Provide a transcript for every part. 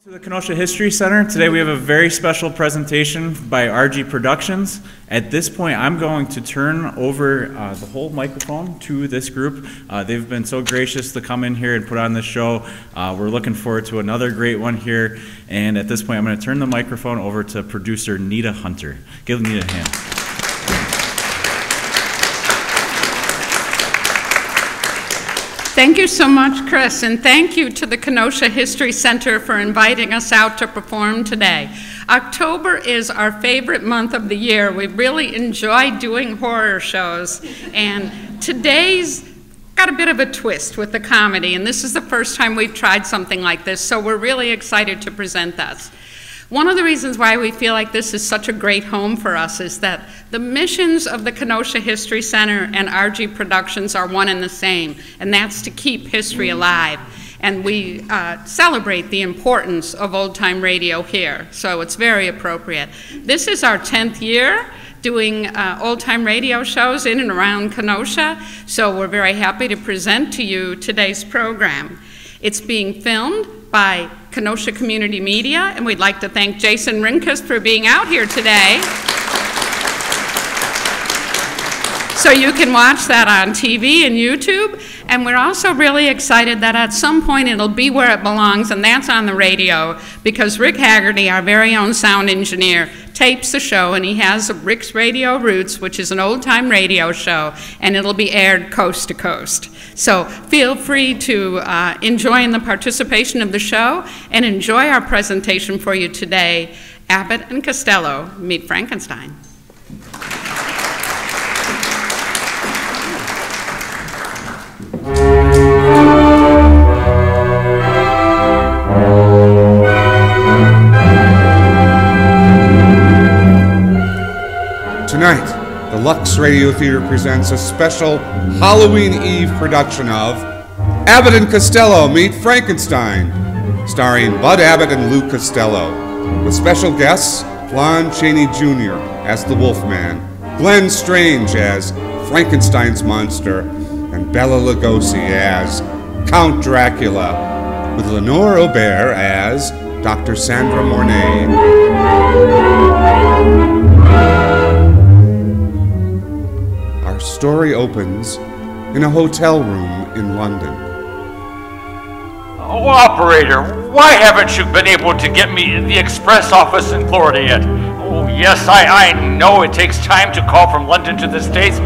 To the Kenosha History Center. Today we have a very special presentation by RG Productions. At this point I'm going to turn over the whole microphone to this group. They've been so gracious to come in here and put on this show. We're looking forward to another great one here, and at this point I'm going to turn the microphone over to producer Nita Hunter. Give Nita a hand. Thank you so much, Chris, and thank you to the Kenosha History Center for inviting us out to perform today. October is our favorite month of the year. We really enjoy doing horror shows, and today's got a bit of a twist with the comedy, and this is the first time we've tried something like this, so we're really excited to present this. One of the reasons why we feel like this is such a great home for us is that the missions of the Kenosha History Center and RG Productions are one and the same, and that's to keep history alive. And we celebrate the importance of old-time radio here, so it's very appropriate. This is our 10th year doing old-time radio shows in and around Kenosha, so we're very happy to present to you today's program. It's being filmed by Kenosha Community Media, and we'd like to thank Jason Rinkus for being out here today. So you can watch that on TV and YouTube, and we're also really excited that at some point it'll be where it belongs, and that's on the radio, because Rick Haggerty, our very own sound engineer, tapes the show, and he has Rick's Radio Roots, which is an old-time radio show, and it'll be aired coast to coast. So feel free to enjoy the participation of the show and enjoy our presentation for you today, Abbott and Costello Meet Frankenstein. Tonight, the Lux Radio Theater presents a special Halloween Eve production of Abbott and Costello Meet Frankenstein, starring Bud Abbott and Lou Costello, with special guests Lon Chaney Jr. as the Wolfman, Glenn Strange as Frankenstein's monster, and Bela Lugosi as Count Dracula, with Lenore Aubert as Dr. Sandra Mornay. Our story opens in a hotel room in London. Oh, operator, why haven't you been able to get me the express office in Florida yet? Oh, yes, I know it takes time to call from London to the States.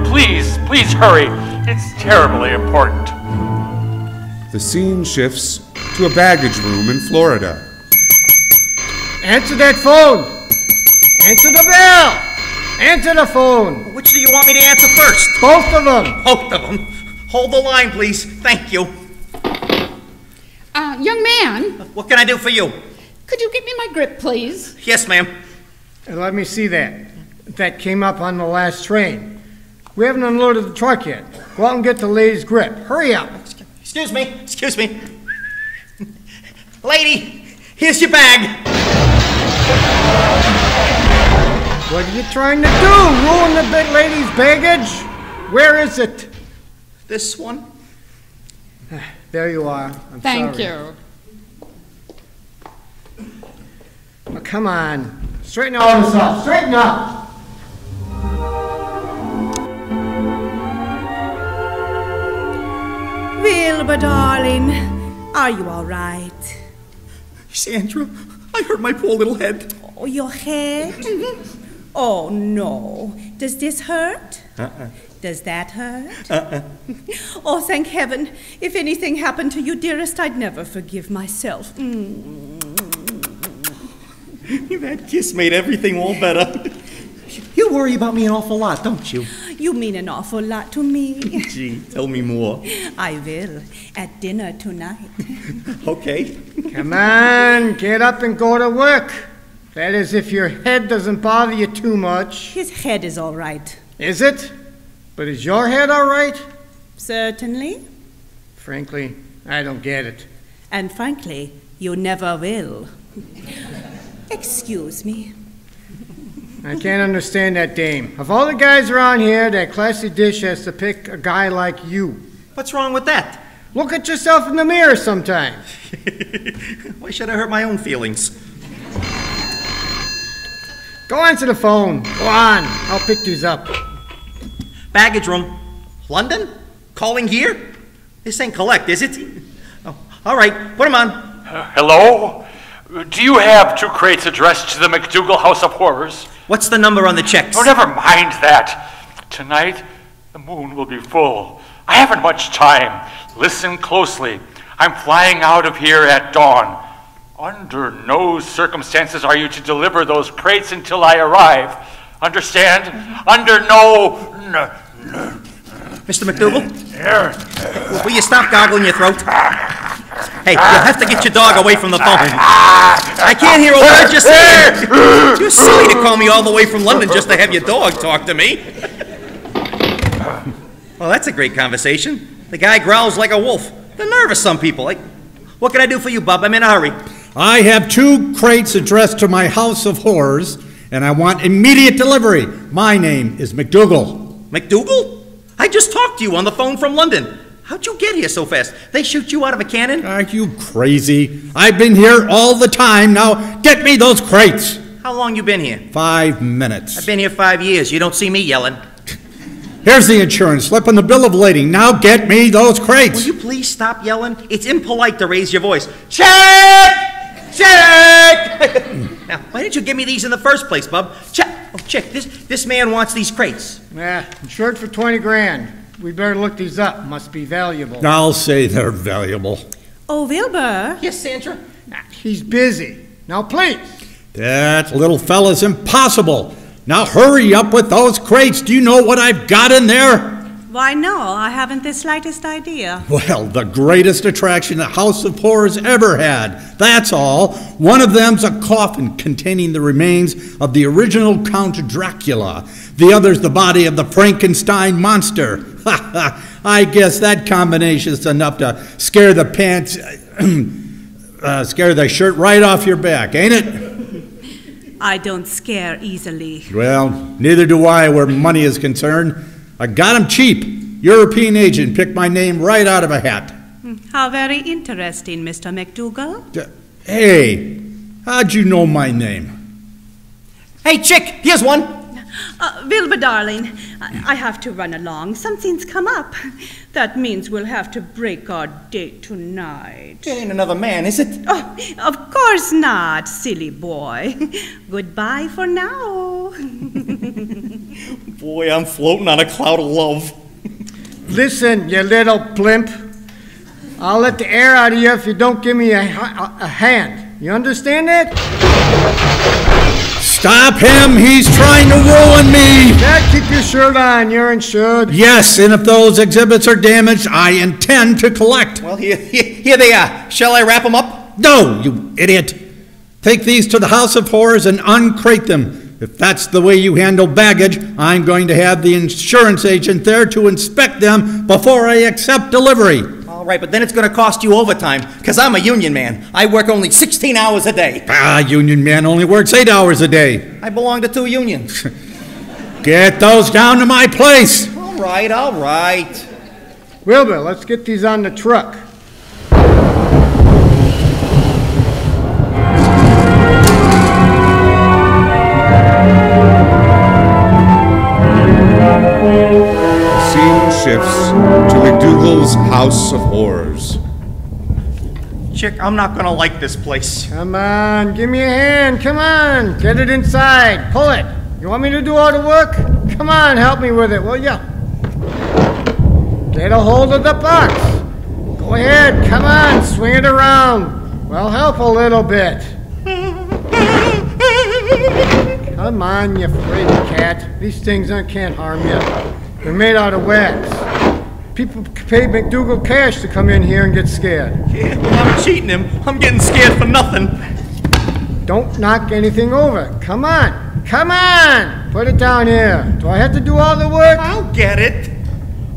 Please hurry. It's terribly important. The scene shifts to a baggage room in Florida. Answer that phone! Answer the bell! Answer the phone! Which do you want me to answer first? Both of them! Both of them. Hold the line, please. Thank you. Young man, What can I do for you? could you give me my grip, please? Yes, ma'am. Let me see that. That came up on the last train. We haven't unloaded the truck yet. Go out and get the lady's grip. Hurry up. Excuse me. Lady, here's your bag. What are you trying to do? Ruin the big lady's baggage? Where is it? This one? There you are. I'm Thank sorry. you. Oh, come on. Straighten all this up. Straighten up. Wilbur, darling, are you all right? Sandra, I hurt my poor little head. Oh, your head? Oh, no. Does this hurt? Does that hurt? Oh, thank heaven. If anything happened to you, dearest, I'd never forgive myself. That kiss made everything all better. You worry about me an awful lot, don't you? You mean an awful lot to me. Gee, tell me more. I will, at dinner tonight. Okay. Come on. Get up and go to work. That is, if your head doesn't bother you too much. His head is all right. Is it? But is your head all right? Certainly. Frankly, I don't get it. And frankly, you never will. Excuse me. I can't understand that dame. Of all the guys around here, that classy dish has to pick a guy like you. What's wrong with that? Look at yourself in the mirror sometime. Why should I hurt my own feelings? Go answer the phone. Go on. I'll pick these up. Baggage room. London? Calling here? This ain't collect, is it? Oh, all right, put them on. Hello? Do you have 2 crates addressed to the McDougal House of Horrors? What's the number on the checks? Oh, never mind that. Tonight, the moon will be full. I haven't much time. Listen closely. I'm flying out of here at dawn. Under no circumstances are you to deliver those crates until I arrive. Understand? Under no... Mr. McDougal? Will you stop goggling your throat? Hey, you'll have to get your dog away from the phone. I can't hear a word you're saying. You're silly to call me all the way from London just to have your dog talk to me. Well, that's a great conversation. The guy growls like a wolf. The nerve of some people. What can I do for you, bub? I'm in a hurry. I have 2 crates addressed to my House of Horrors, and I want immediate delivery. My name is McDougal. McDougal? I just talked to you on the phone from London. How'd you get here so fast? They shoot you out of a cannon? Are you crazy? I've been here all the time. Now, get me those crates. How long you been here? 5 minutes. I've been here 5 years. You don't see me yelling. Here's the insurance slip and the bill of lading. Now get me those crates. Will you please stop yelling? It's impolite to raise your voice. Check! Check! Now, why didn't you give me these in the first place, bub? Check! Oh, check. This man wants these crates. Yeah, insured for 20 grand. We better look these up. Must be valuable. I'll say they're valuable. Oh, Wilbur. Yes, Sandra? He's busy. Now, please. That little fella's impossible. Now hurry up with those crates. Do you know what I've got in there? Why, no, I haven't the slightest idea. Well, the greatest attraction the House of Horrors ever had. That's all. One of them's a coffin containing the remains of the original Count Dracula. The other's the body of the Frankenstein monster. Ha ha! I guess that combination's enough to scare the pants, scare the shirt right off your back, ain't it? I don't scare easily. Well, neither do I where money is concerned. I got him cheap. European agent picked my name right out of a hat. How very interesting, Mr. McDougal. Hey, how'd you know my name? Hey, chick, here's one. Wilbur, darling, I have to run along. Something's come up. That means we'll have to break our date tonight. It ain't another man, is it? Oh, of course not, silly boy. Goodbye for now. Boy, I'm floating on a cloud of love. Listen, you little blimp. I'll let the air out of you if you don't give me a hand. You understand that? Stop him! He's trying to ruin me! Dad, keep your shirt on. You're insured. Yes, and if those exhibits are damaged, I intend to collect. Well, here they are. Shall I wrap them up? No, you idiot. Take these to the House of Horrors and uncrate them. If that's the way you handle baggage, I'm going to have the insurance agent there to inspect them before I accept delivery. All right, but then it's going to cost you overtime, because I'm a union man. I work only 16 hours a day. Union man only works 8 hours a day. I belong to 2 unions. Get those down to my place. All right, all right. Wilbur, let's get these on the truck. Shifts to McDougal's House of Horrors. Chick, I'm not gonna like this place. Come on, give me a hand. Come on, get it inside. Pull it. You want me to do all the work? Come on, help me with it, will ya? Get a hold of the box. Go ahead, come on, swing it around. Well, help a little bit. Come on, you fraidy cat. These things can't harm you. They're made out of wax. People pay McDougal cash to come in here and get scared. Yeah, well, I'm cheating him. I'm getting scared for nothing. Don't knock anything over. Come on. Come on. Put it down here. Do I have to do all the work? I'll get it.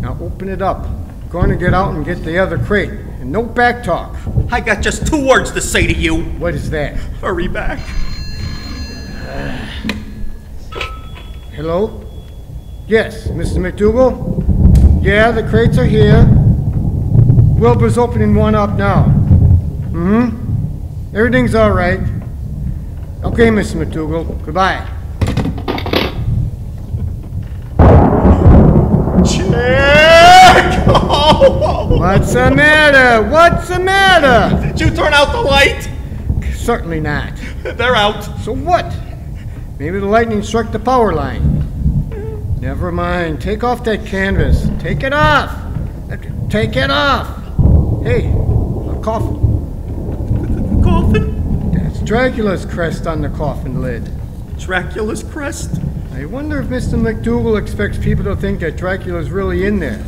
Now open it up. I'm going to get out and get the other crate. And no back talk. I got just 2 words to say to you. What is that? Hurry back. Hello? Yes, Mr. McDougal? Yeah, the crates are here. Wilbur's opening one up now. Mm-hmm. Everything's all right. Okay, Mr. McDougal. Goodbye. Chick! Oh. What's the matter? What's the matter? Did you turn out the light? Certainly not. They're out. So what? Maybe the lightning struck the power line. Never mind. Take off that canvas. Take it off. Take it off. Hey, a coffin. Coffin? That's Dracula's crest on the coffin lid. Dracula's crest? I wonder if Mr. McDougal expects people to think that Dracula's really in there.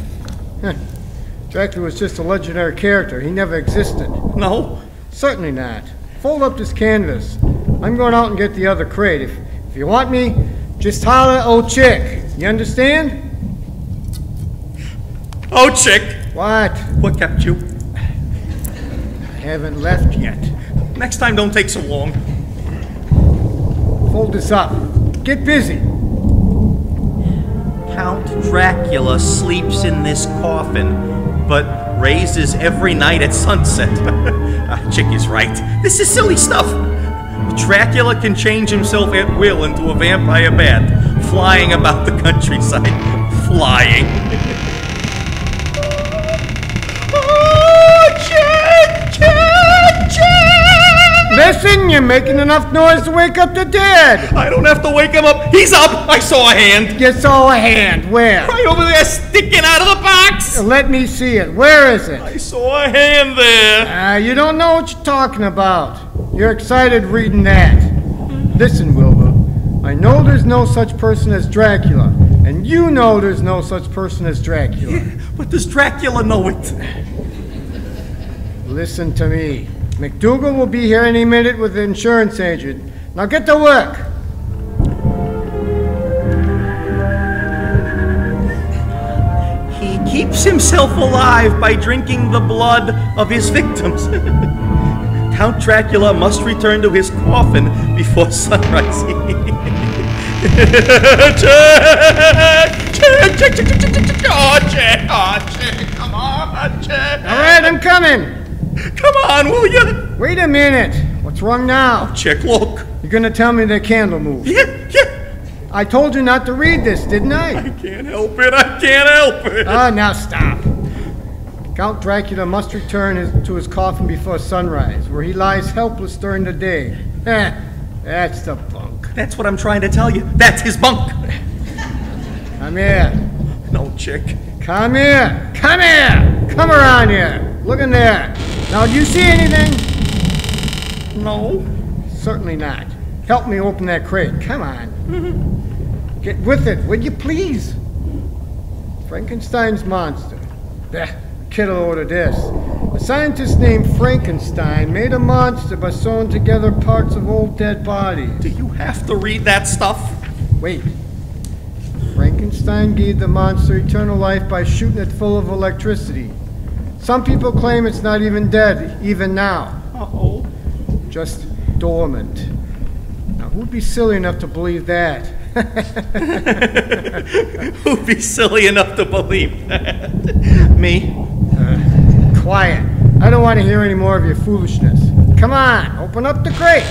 Dracula was just a legendary character. He never existed. No. Certainly not. Fold up this canvas. I'm going out and get the other crate. If you want me, just holler at old Chick. You understand? Oh, Chick. What? What kept you? I haven't left yet. Next time, don't take so long. Fold this up. Get busy. Count Dracula sleeps in this coffin, but raises every night at sunset. Chick is right. This is silly stuff. Dracula can change himself at will into a vampire bat, flying about the countryside. Flying. Oh, Chick! Chick! Chick! Listen, you're making enough noise to wake up the dead. I don't have to wake him up. He's up. I saw a hand. You saw a hand. Where? Right over there, sticking out of the box. Let me see it. Where is it? I saw a hand there. You don't know what you're talking about. You're excited reading that. Listen, Wilbur. I know there's no such person as Dracula, and you know there's no such person as Dracula. Yeah, but does Dracula know it? Listen to me. McDougal will be here any minute with the insurance agent. Now get to work. He keeps himself alive by drinking the blood of his victims. Count Dracula must return to his coffin before sunrise. Check! Oh, Check! Come on, Check! All right, I'm coming. Come on, will you? Wait a minute. What's wrong now? Check, look. You're going to tell me the candle moved. Yeah. I told you not to read this, didn't I? I can't help it. Now stop. Count Dracula must return to his coffin before sunrise, where he lies helpless during the day. That's the bunk. That's what I'm trying to tell you. That's his bunk. Come here. No, Chick. Come here. Come around here. Look in there. Now, do you see anything? No. Certainly not. Help me open that crate. Come on. Get with it, would you please? Frankenstein's monster. Kid will order this. A scientist named Frankenstein made a monster by sewing together parts of old dead bodies. Do you have to read that stuff? Wait. Frankenstein gave the monster eternal life by shooting it full of electricity. Some people claim it's not even dead, even now. Uh-oh. Just dormant. Now, who'd be silly enough to believe that? Who'd be silly enough to believe that? Me? Quiet. I don't want to hear any more of your foolishness. Come on, open up the crate.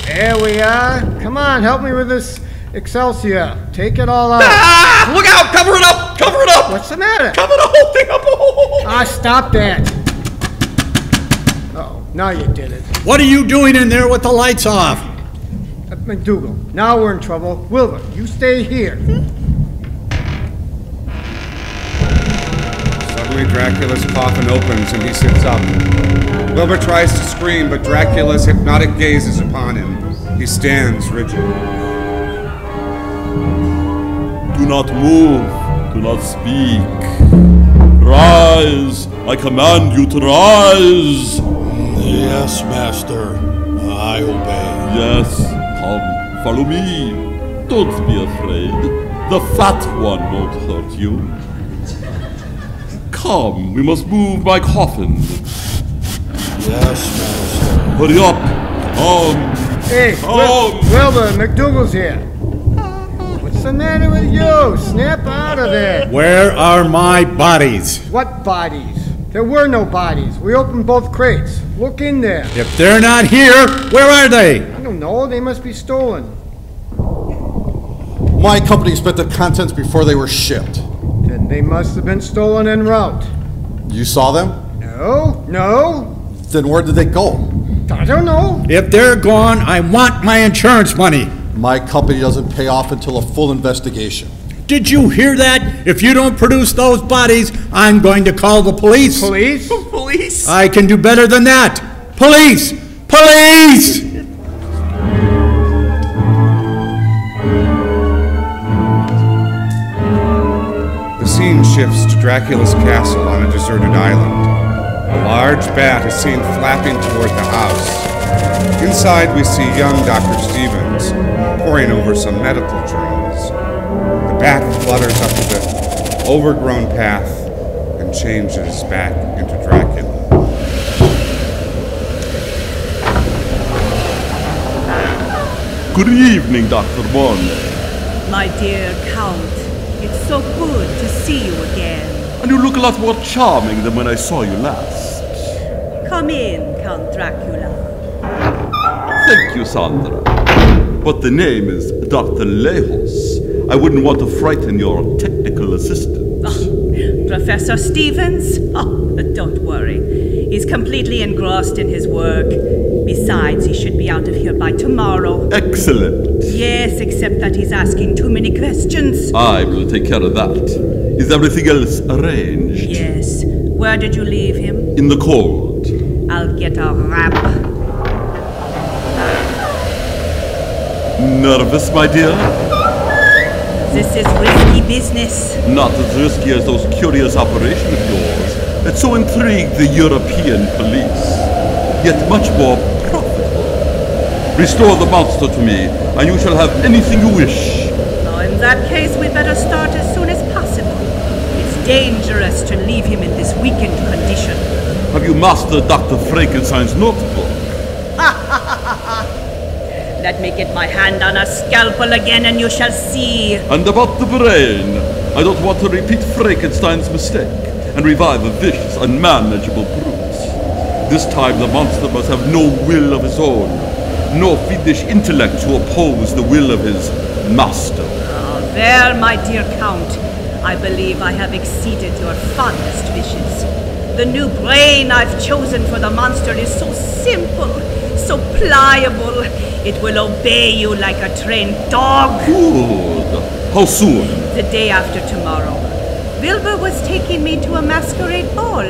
There we are. Come on, help me with this Excelsior. Take it all out. Ah! Look out! Cover it up! Cover it up! What's the matter? Cover the whole thing up! Stop that. Uh-oh, now you did it. What are you doing in there with the lights off? McDougal, now we're in trouble. Wilbur, you stay here. Suddenly, Dracula's coffin opens and he sits up. Wilbur tries to scream, but Dracula's hypnotic gaze is upon him. He stands rigid. Do not move. Do not speak. Rise. I command you to rise. Yes, master. I obey. Yes. Come, follow me. Don't be afraid. The fat one won't hurt you. Come, we must move my coffin. Yes, master. Hurry up. Come. Hey, Wilbur, McDougal's here. What's the matter with you? Snap out of there. Where are my bodies? What bodies? There were no bodies. We opened both crates. Look in there. If they're not here, where are they? I don't know. They must be stolen. My company spent the contents before they were shipped. Then they must have been stolen en route. You saw them? No. Then where did they go? I don't know. If they're gone, I want my insurance money. My company doesn't pay off until a full investigation. Did you hear that? If you don't produce those bodies, I'm going to call the police. Police? Police? I can do better than that. Police! Police! The scene shifts to Dracula's castle on a deserted island. A large bat is seen flapping toward the house. Inside, we see young Dr. Stevens poring over some medical journals. The bat flutters up the overgrown path and changes back into Dracula. Good evening, Dr. Bond. My dear Count, it's so good to see you again. And you look a lot more charming than when I saw you last. Come in, Count Dracula. Thank you, Sandra. But the name is Dr. Lejos. I wouldn't want to frighten your technical assistant. Oh, Professor Stevens? Oh, don't worry. He's completely engrossed in his work. Besides, he should be out of here by tomorrow. Excellent. Yes, except that he's asking too many questions. I will take care of that. Is everything else arranged? Yes. Where did you leave him? In the cold. I'll get a wrap. Nervous, my dear? This is risky business. Not as risky as those curious operations of yours that so intrigue the European police, yet much more profitable. Restore the monster to me, and you shall have anything you wish. Now, in that case, we better start as soon as possible. It's dangerous to leave him in this weakened condition. Have you mastered Dr. Frankenstein's notebook? Let me get my hand on a scalpel again and you shall see. And about the brain, I don't want to repeat Frankenstein's mistake and revive a vicious, unmanageable brute. This time the monster must have no will of his own, no fiendish intellect to oppose the will of his master. Oh, there, my dear Count. I believe I have exceeded your fondest wishes. The new brain I've chosen for the monster is so simple, so pliable. It will obey you like a trained dog. Good. How soon? The day after tomorrow. Wilbur was taking me to a masquerade ball,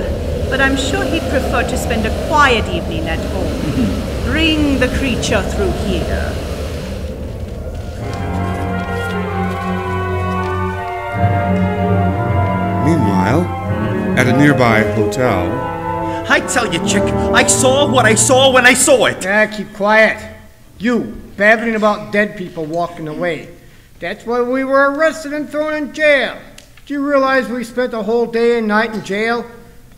but I'm sure he'd prefer to spend a quiet evening at home. Bring the creature through here. Meanwhile, at a nearby hotel, I tell you, chick, I saw what I saw when I saw it. Keep quiet. You, babbling about dead people walking away. That's why we were arrested and thrown in jail. Do you realize we spent a whole day and night in jail?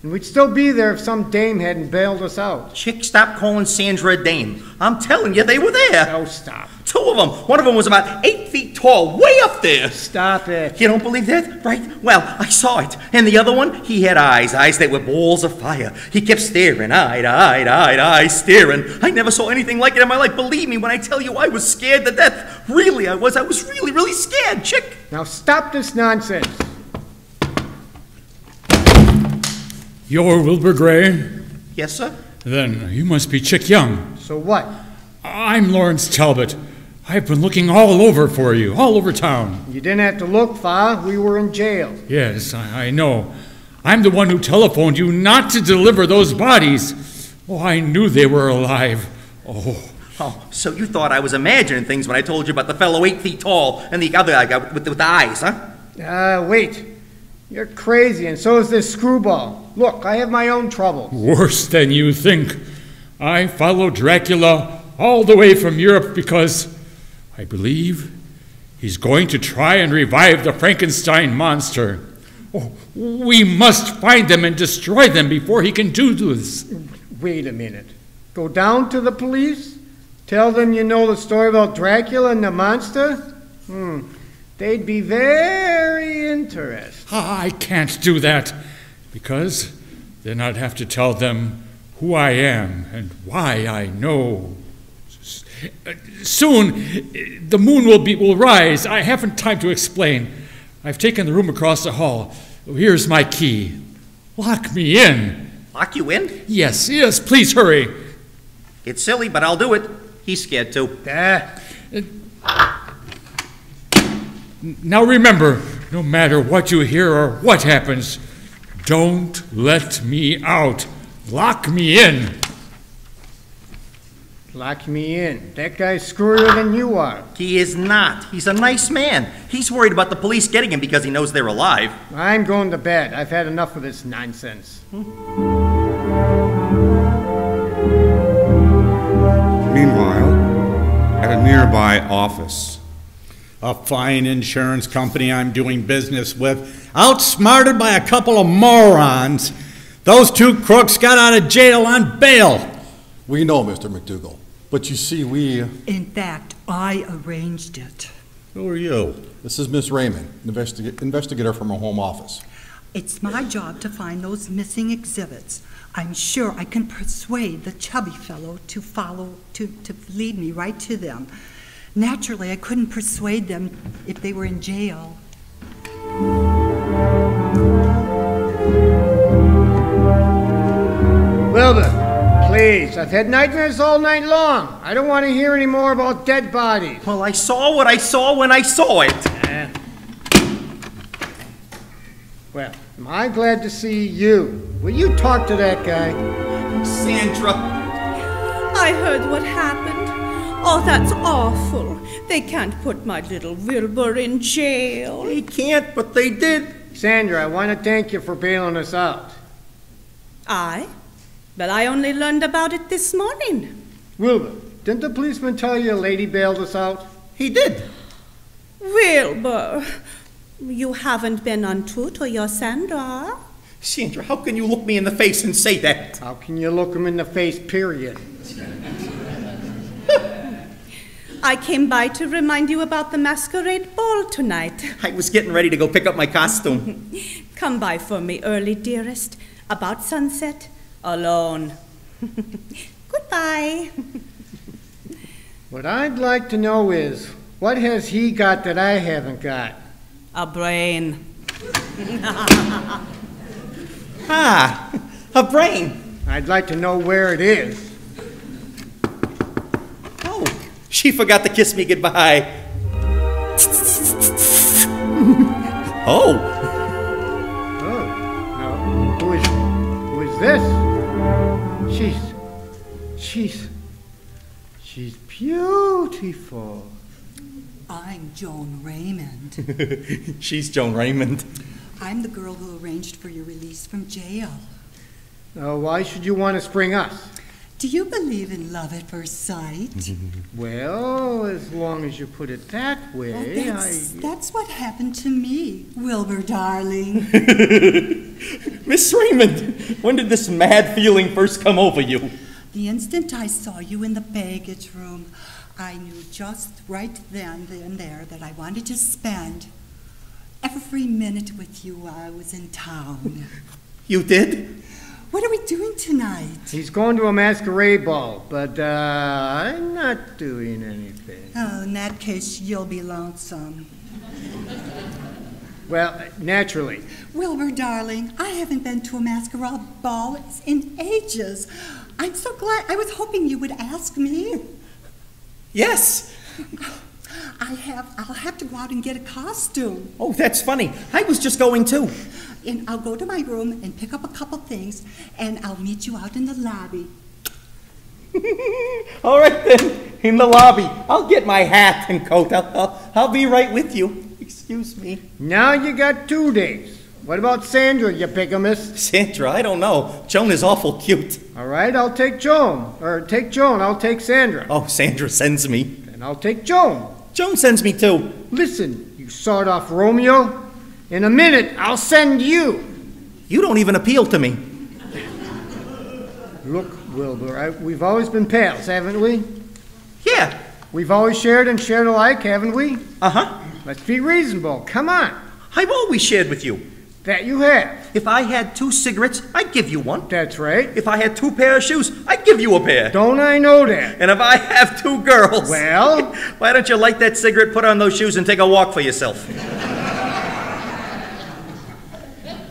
And we'd still be there if some dame hadn't bailed us out. Chick, stop calling Sandra a dame. I'm telling you, they were there. Oh, stop. Two of them. One of them was about 8 feet tall, way up there. Stop it. You don't believe that? Right? Well, I saw it. And the other one, he had eyes that were balls of fire. He kept staring, eye, staring. I never saw anything like it in my life. Believe me when I tell you I was scared to death. Really, I was. I was really, really scared, chick. Now stop this nonsense. You're Wilbur Gray? Yes, sir? Then you must be Chick Young. So what? I'm Lawrence Talbot. I've been looking all over for you, all over town. You didn't have to look far. We were in jail. Yes, I know. I'm the one who telephoned you not to deliver those bodies. Oh, I knew they were alive. Oh, so you thought I was imagining things when I told you about the fellow 8 feet tall and the other guy with the eyes, huh? Wait. You're crazy, and so is this screwball. Look, I have my own troubles. Worse than you think. I followed Dracula all the way from Europe because I believe he's going to try and revive the Frankenstein monster. Oh, we must find them and destroy them before he can do this. Wait a minute. Go down to the police? Tell them you know the story about Dracula and the monster? They'd be very interested. I can't do that because then I'd have to tell them who I am and why I know. Soon, the moon will rise. I haven't time to explain. I've taken the room across the hall. Here's my key. Lock me in. Lock you in? Yes, please hurry. It's silly, but I'll do it. He's scared too. Now remember, no matter what you hear or what happens, don't let me out. Lock me in. Lock me in. That guy's screwier than you are. He is not. He's a nice man. He's worried about the police getting him because he knows they're alive. I'm going to bed. I've had enough of this nonsense. Meanwhile, at a nearby office. A fine insurance company I'm doing business with, outsmarted by a couple of morons. Those two crooks got out of jail on bail. We know, Mr. McDougal. But you see, In fact, I arranged it. Who are you? This is Miss Raymond, investigator from her home office. It's my job to find those missing exhibits. I'm sure I can persuade the chubby fellow to lead me right to them. Naturally, I couldn't persuade them if they were in jail. Wilbur, please, I've had nightmares all night long. I don't want to hear any more about dead bodies. Well, I saw what I saw when I saw it. Well, am I glad to see you. Will you talk to that guy? Sandra. I heard what happened. Oh, that's awful. They can't put my little Wilbur in jail. They can't, but they did. Sandra, I want to thank you for bailing us out. But I only learned about it this morning. Wilbur, didn't the policeman tell you a lady bailed us out? He did. Wilbur, you haven't been untrue to your Sandra. Sandra, how can you look me in the face and say that? How can you look him in the face, period? I came by to remind you about the masquerade ball tonight. I was getting ready to go pick up my costume. Come by for me early, dearest. About sunset, alone. Goodbye. What I'd like to know is, what has he got that I haven't got? A brain. A brain. I'd like to know where it is. Oh, she forgot to kiss me goodbye. Oh. Now, who is this? She's beautiful. I'm Joan Raymond. She's Joan Raymond. I'm the girl who arranged for your release from jail. Why should you want to spring us? Do you believe in love at first sight? Well, as long as you put it that way, That's what happened to me, Wilbur, darling. Miss Raymond, when did this mad feeling first come over you? The instant I saw you in the baggage room, I knew just right then and there that I wanted to spend every minute with you while I was in town. You did? What are we doing tonight? He's going to a masquerade ball, but I'm not doing anything. Oh, in that case, you'll be lonesome. Well, naturally. Wilbur, darling, I haven't been to a masquerade ball in ages. I'm so glad. I was hoping you would ask me. Yes. I'll have to go out and get a costume. Oh, that's funny. I was just going to. And I'll go to my room and pick up a couple things, and I'll meet you out in the lobby. All right, then. In the lobby. I'll get my hat and coat. I'll be right with you. Excuse me. Now you got 2 days. What about Sandra, you bigamist? Sandra, I don't know. Joan is awful cute. All right, I'll take Joan. Or take Joan, I'll take Sandra. Oh, Sandra sends me. And I'll take Joan. Joan sends me too. Listen, you sawed-off Romeo. In a minute, I'll send you. You don't even appeal to me. Look, Wilbur, we've always been pals, haven't we? Yeah. We've always shared and shared alike, haven't we? Uh-huh. Let's be reasonable. Come on. I've always shared with you. That you have. If I had 2 cigarettes, I'd give you one. That's right. If I had 2 pair of shoes, I'd give you a pair. Don't I know that? And if I have 2 girls... Well? Why don't you light that cigarette, put on those shoes, and take a walk for yourself?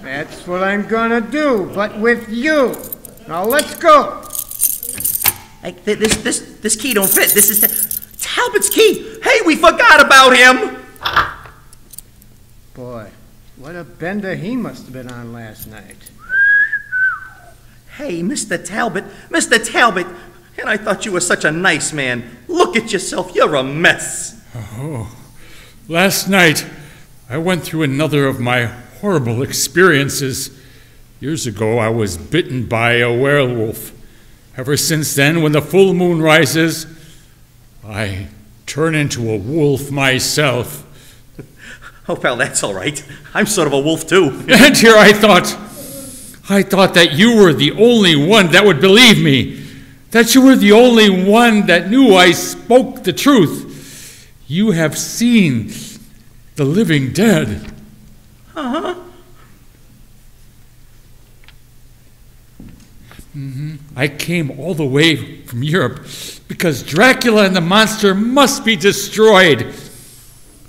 That's what I'm gonna do, but with you. Now let's go. Hey, this key don't fit. This is Talbot's key. Hey, we forgot about him. Boy, what a bender he must have been on last night. Hey, Mr. Talbot, and I thought you were such a nice man. Look at yourself, you're a mess. Oh, last night I went through another of my horrible experiences. Years ago I was bitten by a werewolf. Ever since then, when the full moon rises, I turn into a wolf myself. Oh, pal, that's all right. I'm sort of a wolf, too. And here I thought that you were the only one that would believe me, that you were the only one that knew I spoke the truth. You have seen the living dead. Uh-huh. I came all the way from Europe because Dracula and the monster must be destroyed.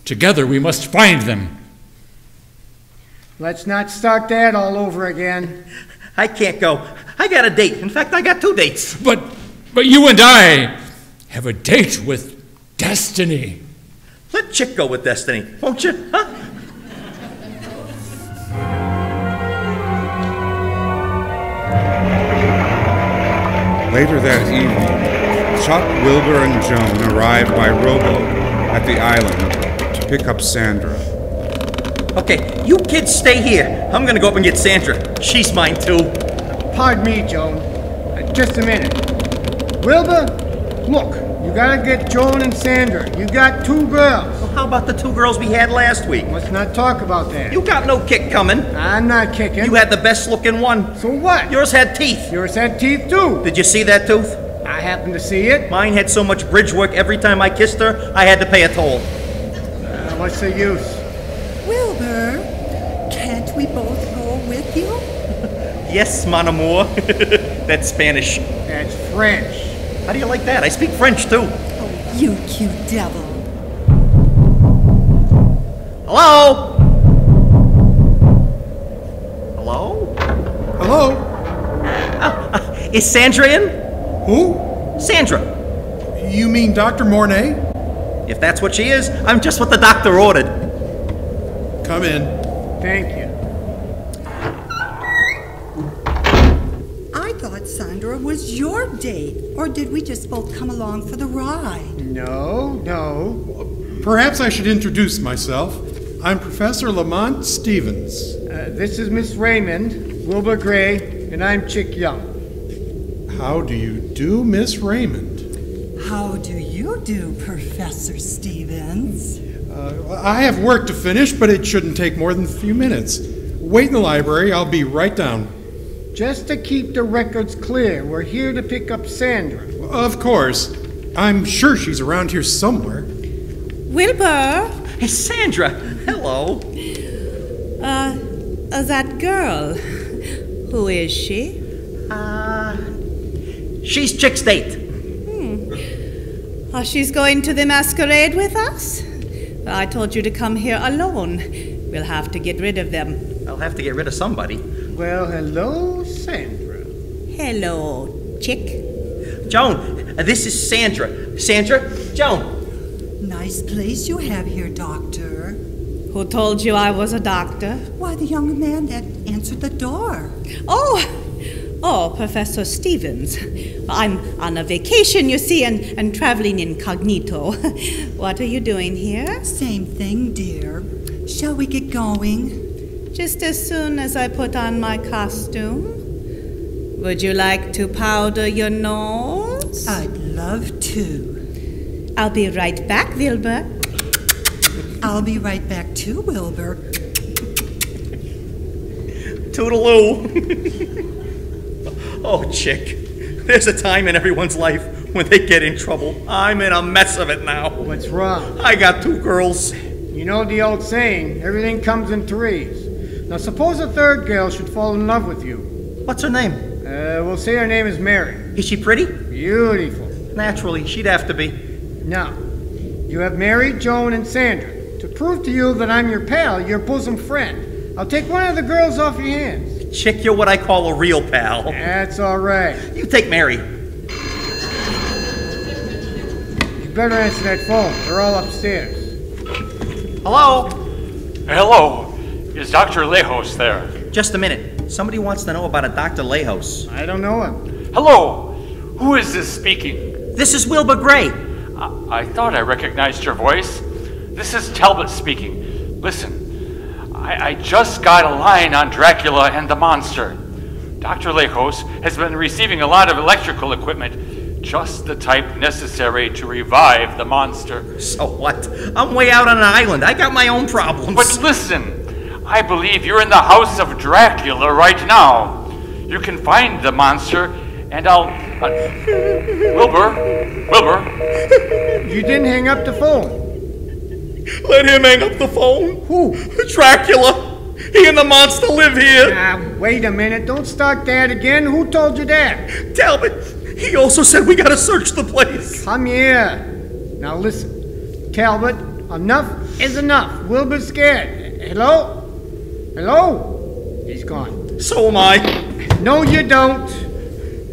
Together we must find them. Let's not start that all over again. I can't go. I got a date. In fact, I got 2 dates. But you and I have a date with destiny. Let Chick go with destiny, won't you? Huh? Later that evening, Chuck, Wilbur, and Joan arrived by rowboat at the island to pick up Sandra. Okay, you kids stay here. I'm gonna go up and get Sandra. She's mine, too. Pardon me, Joan. Just a minute. Wilbur, look, you gotta get Joan and Sandra. You got 2 girls. Well, how about the 2 girls we had last week? Let's not talk about that. You got no kick coming. I'm not kicking. You had the best looking one. So what? Yours had teeth. Yours had teeth, too. Did you see that tooth? I happened to see it. Mine had so much bridge work every time I kissed her, I had to pay a toll. What's the use? Wilbur, can't we both go with you? Yes, mon amour. That's Spanish. That's French. How do you like that? I speak French, too. Oh, you cute devil. Hello? Hello? Hello? Is Sandra in? Who? Sandra. You mean Dr. Mornay? If that's what she is, I'm just what the doctor ordered. Come in. Thank you. I thought Sandra was your date, or did we just both come along for the ride? No. Perhaps I should introduce myself. I'm Professor Lamont Stevens. This is Miss Raymond, Wilbur Gray, and I'm Chick Young. How do you do, Miss Raymond? How do you do, Professor Stevens? I have work to finish, but it shouldn't take more than a few minutes. Wait in the library. I'll be right down. Just to keep the records clear, we're here to pick up Sandra. Of course. I'm sure she's around here somewhere. Wilbur? Hey, Sandra. Hello. That girl. Who is she? She's Chick's date. Oh, she's going to the masquerade with us? I told you to come here alone. We'll have to get rid of them. I'll have to get rid of somebody. Well, hello, Sandra. Hello, Chick. Joan, this is Sandra. Sandra, Joan. Nice place you have here, Doctor. Who told you I was a doctor? Why, the young man that answered the door. Oh, Professor Stevens. I'm on a vacation, you see, and traveling incognito. What are you doing here? Same thing, dear. Shall we get going? Just as soon as I put on my costume. Would you like to powder your nose? I'd love to. I'll be right back, Wilbur. I'll be right back too, Wilbur. Toodaloo. Oh, Chick, there's a time in everyone's life when they get in trouble. I'm in a mess of it now. What's wrong? I got 2 girls. You know the old saying, everything comes in threes. Now suppose a third girl should fall in love with you. What's her name? We'll say her name is Mary. Is she pretty? Beautiful. Naturally, she'd have to be. Now, you have Mary, Joan, and Sandra. To prove to you that I'm your pal, your bosom friend, I'll take one of the girls off your hands. Chick, you're what I call a real pal. That's all right. You take Mary. You better answer that phone. They're all upstairs. Hello? Hello. Is Dr. Lejos there? Just a minute. Somebody wants to know about a Dr. Lejos. I don't know him. Hello. Who is this speaking? This is Wilbur Gray. I thought I recognized your voice. This is Talbot speaking. Listen, I just got a line on Dracula and the monster. Dr. Lejos has been receiving a lot of electrical equipment, just the type necessary to revive the monster. So what? I'm way out on an island. I got my own problems. But listen, I believe you're in the house of Dracula right now. You can find the monster, and I'll... Wilbur? You didn't hang up the phone. Let him hang up the phone. Who? Dracula. He and the monster live here. Wait a minute. Don't start that again. Who told you that? Talbot. He also said we gotta search the place. Come here. Now listen. Talbot, enough is enough. Wilbur's scared. Hello? Hello? He's gone. So am I. No, you don't.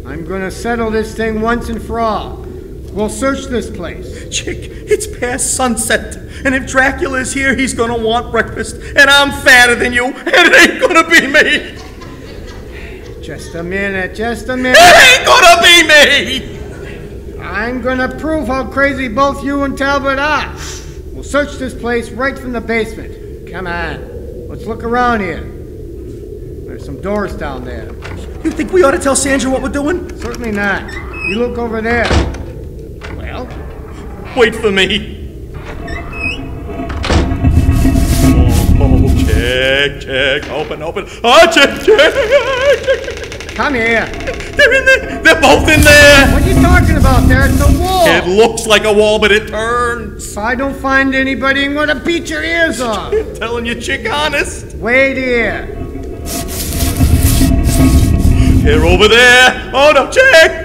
I'm gonna settle this thing once and for all. We'll search this place. Chick, it's past sunset. And if Dracula is here, he's gonna want breakfast. And I'm fatter than you, and it ain't gonna be me. Just a minute, just a minute. It ain't gonna be me! I'm gonna prove how crazy both you and Talbot are. We'll search this place right from the basement. Come on, let's look around here. There's some doors down there. You think we ought to tell Sandra what we're doing? Certainly not. You look over there. Well? Wait for me. Oh, check. Open. Oh, check. Come here. They're in there. They're both in there. What are you talking about? There's a wall. It looks like a wall, but it turns. If I don't find anybody, I'm gonna beat your ears off. I'm telling you, chick, honest. Wait here. They're over there. Oh, no, check.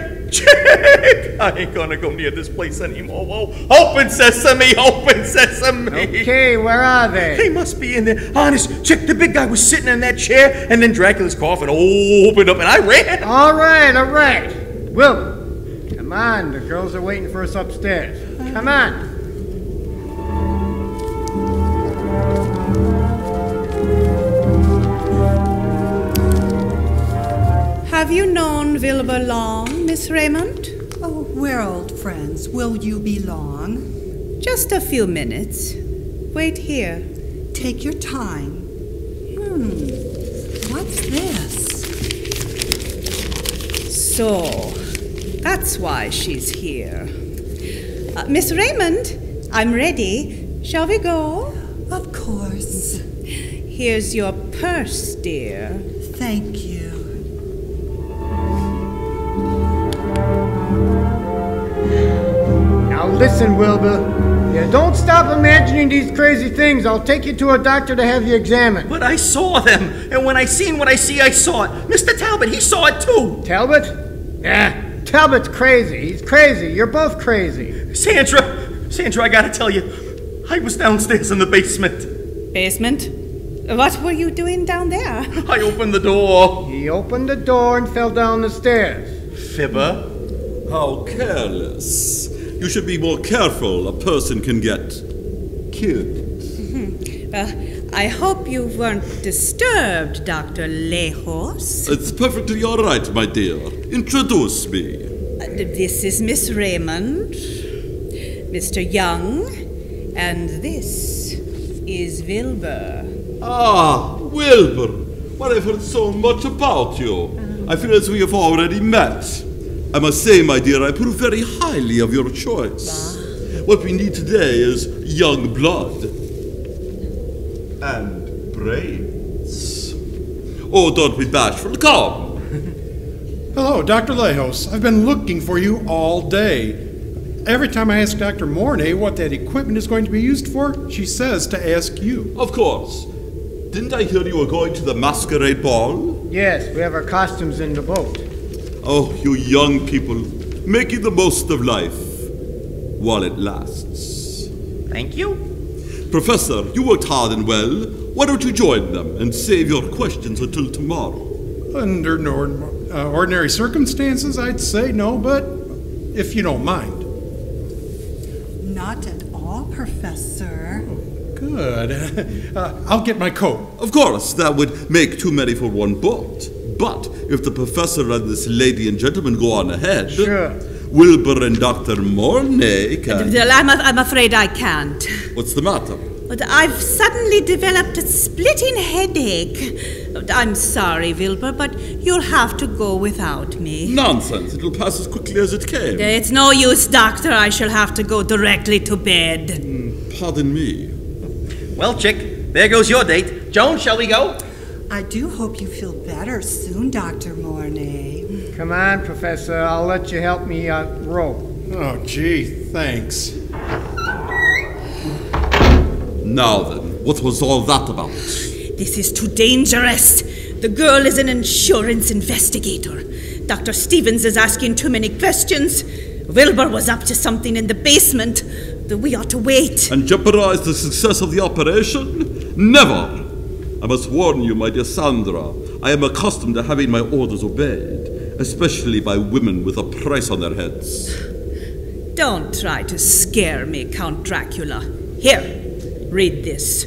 I ain't gonna go near this place anymore. Whoa. Open sesame. Okay, where are they? They must be in there. Honest, check, the big guy was sitting in that chair, and then Dracula's coffin opened up, and I ran. All right. Wilbur, come on. The girls are waiting for us upstairs. Come on. Have you known Wilbur long, Miss Raymond? Oh, we're old friends. Will you be long? Just a few minutes. Wait here. Take your time. What's this? So, that's why she's here. Miss Raymond, I'm ready. Shall we go? Of course. Here's your purse, dear. Thank you. Now listen, Wilbur. Yeah, don't stop imagining these crazy things. I'll take you to a doctor to have you examined. But I saw them, and when I seen what I see, I saw it. Mr. Talbot, he saw it too. Talbot? Yeah, Talbot's crazy. He's crazy. You're both crazy. Sandra, I gotta tell you, I was downstairs in the basement. Basement? What were you doing down there? I opened the door. He opened the door and fell down the stairs. Fibber. How careless. You should be more careful. A person can get killed. Well, I hope you weren't disturbed, Dr. Lejos. It's perfectly all right, my dear. Introduce me. This is Miss Raymond, Mr. Young, and this is Wilbur. Ah, Wilbur. Well, I've heard so much about you. I feel as we have already met. I must say, my dear, I approve very highly of your choice. What we need today is young blood. And brains. Oh, don't be bashful. Come. Hello, Dr. Lejos. I've been looking for you all day. Every time I ask Dr. Mornay what that equipment is going to be used for, she says to ask you. Of course. Didn't I hear you were going to the masquerade ball? Yes, we have our costumes in the boat. Oh, you young people, making the most of life while it lasts. Thank you. Professor, you worked hard and well. Why don't you join them and save your questions until tomorrow? Under ordinary circumstances, I'd say no, but if you don't mind. Not at all, Professor. Good. I'll get my coat. Of course, that would make too many for one boat. But if the professor and this lady and gentleman go on ahead, Sure. Wilbur and Dr. Mornay can... I'm afraid I can't. What's the matter? But I've suddenly developed a splitting headache. I'm sorry, Wilbur, but you'll have to go without me. Nonsense. It'll pass as quickly as it came. It's no use, Doctor. I shall have to go directly to bed. Pardon me. Well, Chick, there goes your date. Joan, shall we go? I do hope you feel better soon, Dr. Mornay. Come on, Professor. I'll let you help me row. Oh, gee, thanks. Now then, what was all that about? This is too dangerous. The girl is an insurance investigator. Dr. Stevens is asking too many questions. Wilbur was up to something in the basement. We ought to wait. And jeopardize the success of the operation? Never! I must warn you, my dear Sandra, I am accustomed to having my orders obeyed, especially by women with a price on their heads. Don't try to scare me, Count Dracula. Here, read this.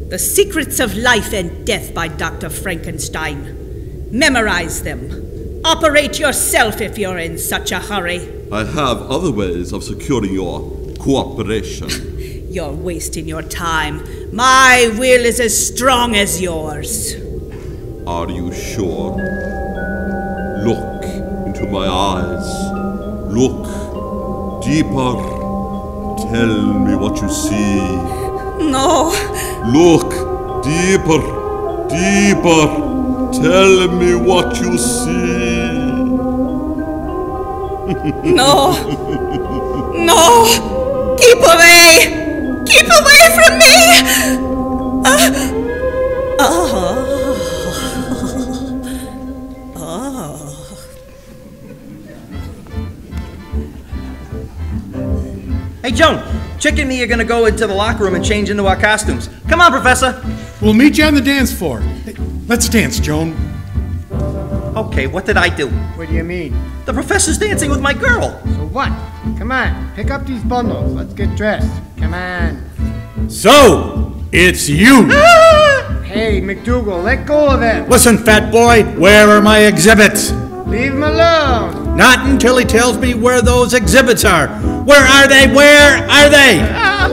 The Secrets of Life and Death by Dr. Frankenstein. Memorize them. Operate yourself if you're in such a hurry. I have other ways of securing your cooperation. You're wasting your time. My will is as strong as yours. Are you sure? Look into my eyes. Look deeper. Tell me what you see. No. Look deeper, deeper. Tell me what you see. No. No. Keep away. Keep away from me. Hey, Joan, Chick and me are gonna go into the locker room and change into our costumes. Come on, Professor. We'll meet you on the dance floor. Hey, let's dance, Joan. Okay, what did I do? What do you mean? The professor's dancing with my girl. So what? Come on, pick up these bundles. Let's get dressed. Come on. So, it's you. Hey, McDougal, let go of him. Listen, fat boy, where are my exhibits? Leave him alone. Not until he tells me where those exhibits are. Where are they? Where are they?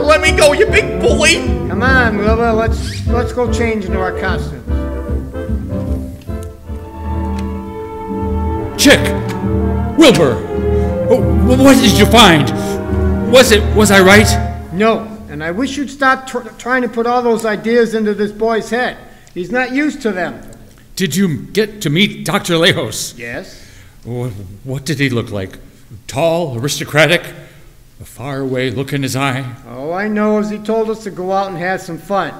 Let me go, you big bully. Come on, Wilbur. Let's go change into our costumes. Chick! Wilbur! What did you find? Was I right? No, and I wish you'd stop trying to put all those ideas into this boy's head. He's not used to them. Did you get to meet Dr. Lejos? Yes. What did he look like? Tall, aristocratic, a faraway look in his eye? All I know is he told us to go out and have some fun.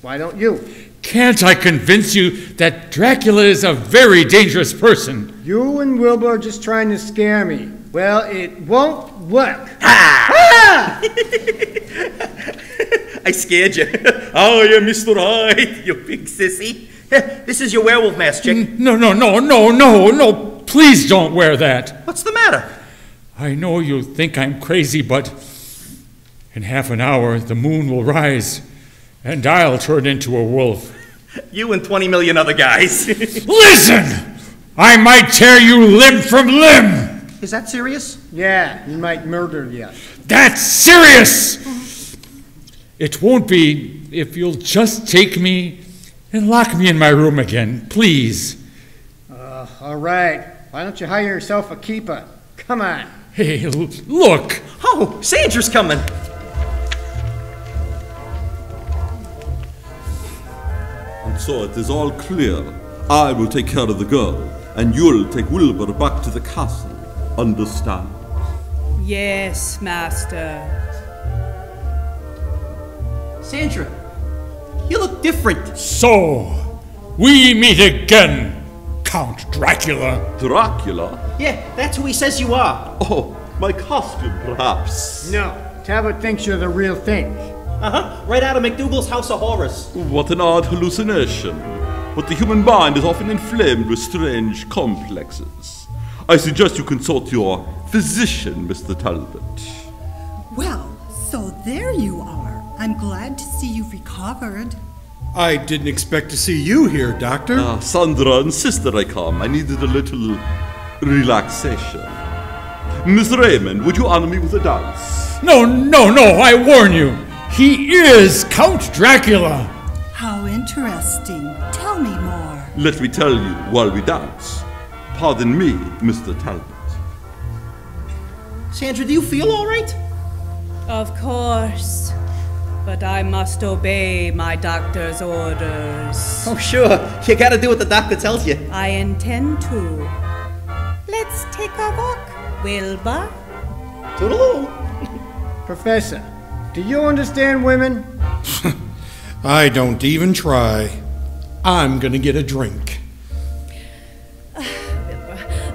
Why don't you? Can't I convince you that Dracula is a very dangerous person? You and Wilbur are just trying to scare me. Well, it won't work. I scared you. Oh, you're Mr. Hyde, you big sissy. This is your werewolf mask, Chick. No. Please don't wear that. What's the matter? I know you think I'm crazy, but in half an hour, the moon will rise, and I'll turn into a wolf. You and 20 million other guys. Listen! I might tear you limb from limb! Is that serious? Yeah, he might murder you. That's serious! It won't be if you'll just take me and lock me in my room again, please. All right. Why don't you hire yourself a keeper? Come on. Hey, look! Oh, Sandra's coming. And so it is all clear. I will take care of the girl, and you'll take Wilbur back to the castle. Understand? Yes, Master. Sandra, You look different. So, we meet again, Count Dracula. Dracula? Yeah, that's who he says you are. Oh, my costume, perhaps. No, Talbot thinks you're the real thing. Right out of McDougal's House of Horrors. What an odd hallucination. But the human mind is often inflamed with strange complexes. I suggest you consult your physician, Mr. Talbot. Well, so there you are. I'm glad to see you've recovered. I didn't expect to see you here, Doctor. Sandra insisted I come. I needed a little relaxation. Miss Raymond, would you honor me with a dance? No, I warn you. He is Count Dracula. How interesting. Tell me more. Let me tell you while we dance. Pardon me, Mr. Talbot. Sandra, do you feel all right? Of course. But I must obey my doctor's orders. Oh, sure. You gotta do what the doctor tells you. I intend to. Let's take a walk, Wilbur. Toodaloo. Professor, do you understand women? I don't even try. I'm gonna get a drink.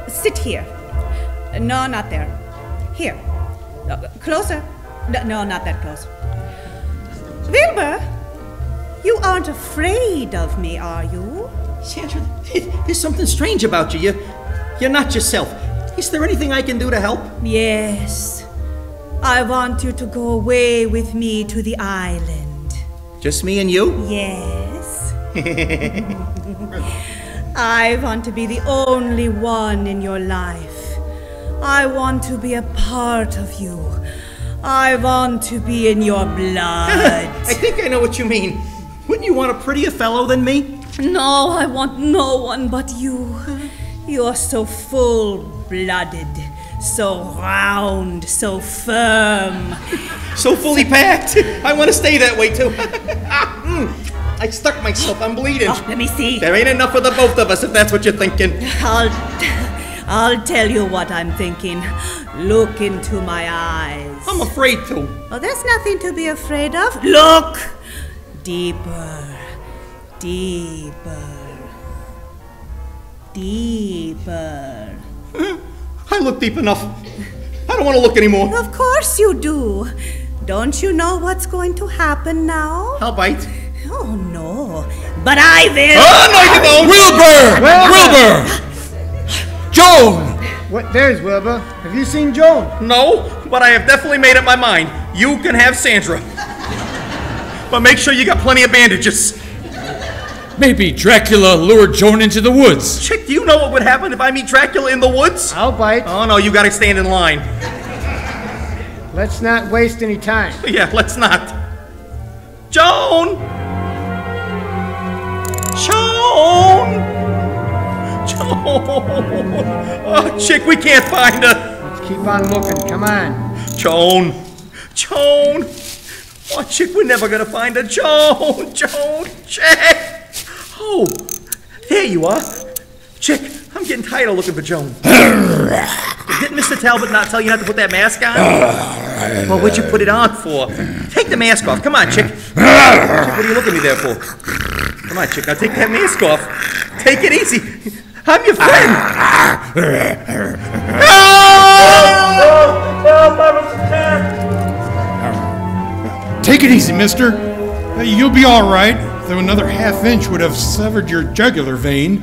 Sit here. No, not there. Here. Closer. No, not that close. Wilbur, you aren't afraid of me, are you? Sandra, there's something strange about you. You're not yourself. Is there anything I can do to help? Yes. I want you to go away with me to the island. Just me and you? Yes. I want to be the only one in your life. I want to be a part of you. I want to be in your blood. I think I know what you mean. Wouldn't you want a prettier fellow than me? No, I want no one but you. You're so full-blooded, so round, so firm. So fully packed. I want to stay that way, too. I stuck myself. I'm bleeding. Oh, let me see. There ain't enough for the both of us, if that's what you're thinking. I'll tell you what I'm thinking. Look into my eyes. I'm afraid to. Oh, there's nothing to be afraid of. Look! Deeper. Deeper. Deeper. I look deep enough. I don't want to look anymore. Of course you do. Don't you know what's going to happen now? I'll bite. Oh, no. But I will. Oh, no, you don't. Wilbur! Joan! What? There's Wilbur. Have you seen Joan? No, but I have definitely made up my mind. You can have Sandra. But make sure you got plenty of bandages. Maybe Dracula lured Joan into the woods. Chick, do you know what would happen if I meet Dracula in the woods? I'll bite. Oh, no, you gotta stand in line. Let's not waste any time. Yeah, let's not. Joan! Joan! Oh, Chick, we can't find her. Let's keep on looking. Come on. Joan. Oh, Chick, we're never gonna find her. Joan. Chick. Oh, there you are. Chick, I'm getting tired of looking for Joan. Didn't Mr. Talbot not tell you not to put that mask on? Well, what'd you put it on for? Take the mask off. Come on, Chick. What are you looking at me there for? Come on, Chick. Now take that mask off. Take it easy. I'm your friend. Take it easy, mister. You'll be all right, though another half-inch would have severed your jugular vein.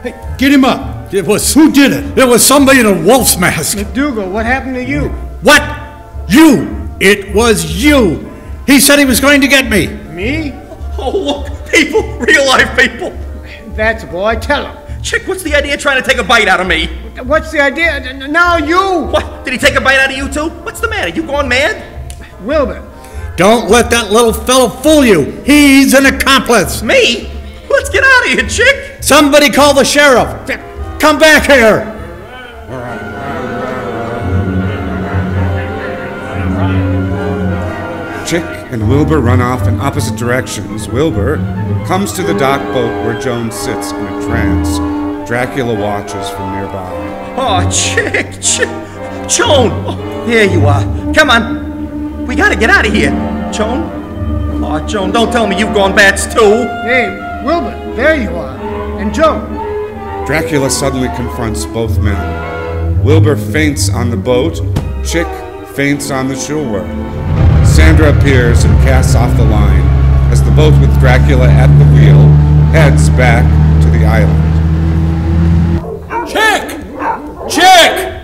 Hey, get him up. Who did it? It was somebody in a wolf's mask. McDougal, what happened to you? What? You! It was you! He said he was going to get me. Me? Oh, look, people, real-life people. That's a boy. Tell him. Chick, what's the idea of trying to take a bite out of me? What's the idea? Now you! What? Did he take a bite out of you, too? What's the matter? You going mad? Wilbur. Don't let that little fellow fool you. He's an accomplice. Me? Let's get out of here, Chick. Somebody call the sheriff. Come back here. Chick and Wilbur run off in opposite directions. Wilbur comes to the dock boat where Joan sits in a trance. Dracula watches from nearby. Oh, Chick. Joan. Oh, there you are. Come on. We gotta get out of here. Joan? Oh, Joan, don't tell me you've gone bats too. Hey, Wilbur, there you are. And Joe. Dracula suddenly confronts both men. Wilbur faints on the boat. Chick faints on the shore. Sandra appears and casts off the line as the boat with Dracula at the wheel heads back to the island. Chick! Chick!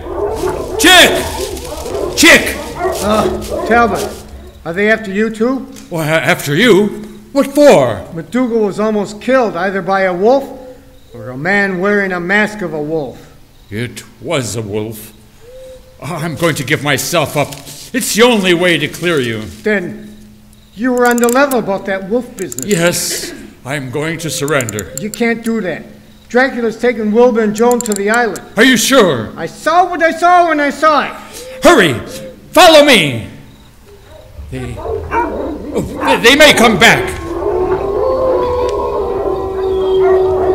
Chick! Chick! Talbot, are they after you too? Well, after you? What for? McDougal was almost killed either by a wolf or a man wearing a mask of a wolf. It was a wolf. I'm going to give myself up. It's the only way to clear you. Then you were on the level about that wolf business. Yes, I'm going to surrender. You can't do that. Dracula's taking Wilbur and Joan to the island. Are you sure? I saw what I saw when I saw it. Hurry! Follow me! They may come back.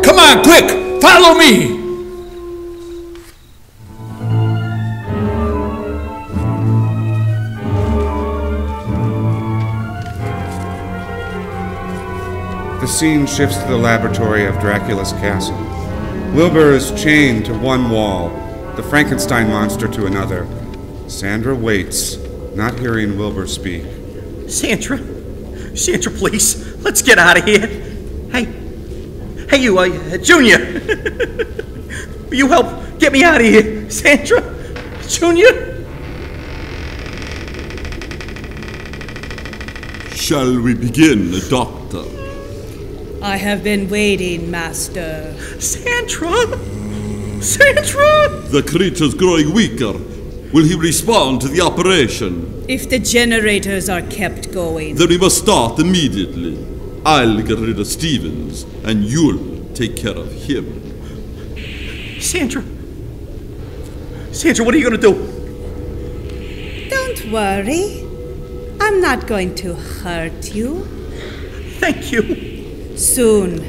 Come on, quick! Follow me! The scene shifts to the laboratory of Dracula's castle. Wilbur is chained to one wall, the Frankenstein monster to another. Sandra waits, not hearing Wilbur speak. Sandra, please, let's get out of here. Hey, you, Junior. Will you help get me out of here? Sandra? Junior? Shall we begin, Doctor? I have been waiting, Master. Sandra? The creature's growing weaker. Will he respond to the operation? If the generators are kept going. Then we must start immediately. I'll get rid of Stevens, and you'll take care of him. Sandra, what are you going to do? Don't worry. I'm not going to hurt you. Thank you. Soon,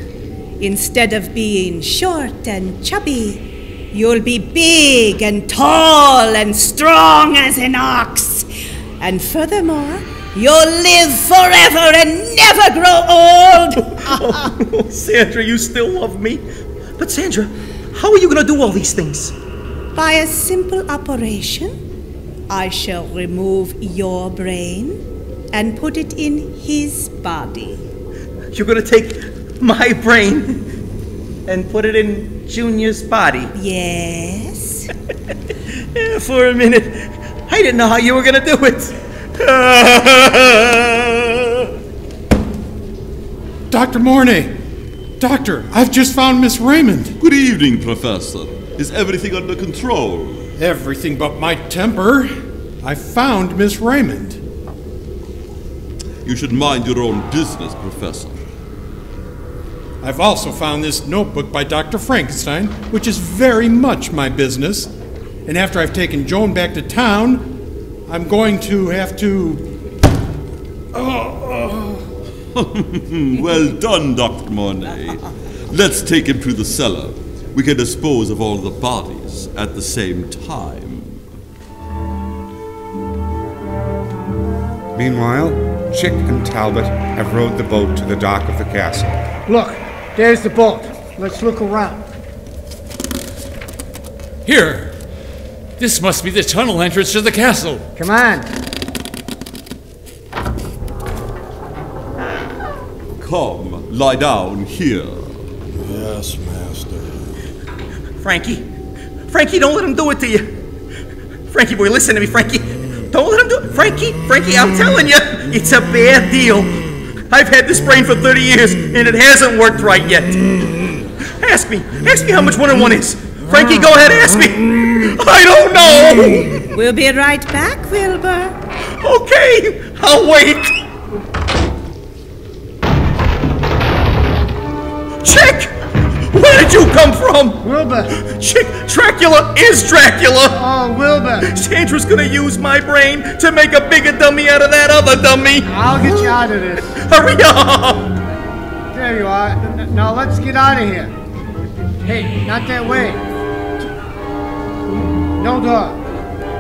instead of being short and chubby, you'll be big and tall and strong as an ox. And furthermore, you'll live forever and never grow old. Oh, Sandra, you still love me. But Sandra, how are you going to do all these things? By a simple operation, I shall remove your brain and put it in his body. You're going to take my brain and put it in Junior's body? Yes. For a minute, I didn't know how you were going to do it. Dr. Mornay! Doctor, I've just found Miss Raymond. Good evening, Professor. Is everything under control? Everything but my temper. I found Miss Raymond. You should mind your own business, Professor. I've also found this notebook by Dr. Frankenstein, which is very much my business. And after I've taken Joan back to town, I'm going to have to... Well done, Dr. Mornay. Let's take him to the cellar. We can dispose of all the bodies at the same time. Meanwhile, Chick and Talbot have rowed the boat to the dock of the castle. Look, there's the boat. Let's look around. Here! This must be the tunnel entrance to the castle. Come on. Come, lie down here. Yes, Master. Frankie, don't let him do it to you. Frankie, boy, listen to me, Frankie. Don't let him do it. Frankie, I'm telling you, it's a bad deal. I've had this brain for 30 years, and it hasn't worked right yet. Ask me how much 1 and 1 is. Frankie, go ahead, ask me. I don't know. We'll be right back, Wilbur. Okay, I'll wait. Chick! Where did you come from? Wilbur. Chick, Dracula is Dracula. Oh, Wilbur. Sandra's gonna use my brain to make a bigger dummy out of that other dummy. I'll get you out of this. Hurry up! There you are. Now let's get out of here. Hey, not that way. No door.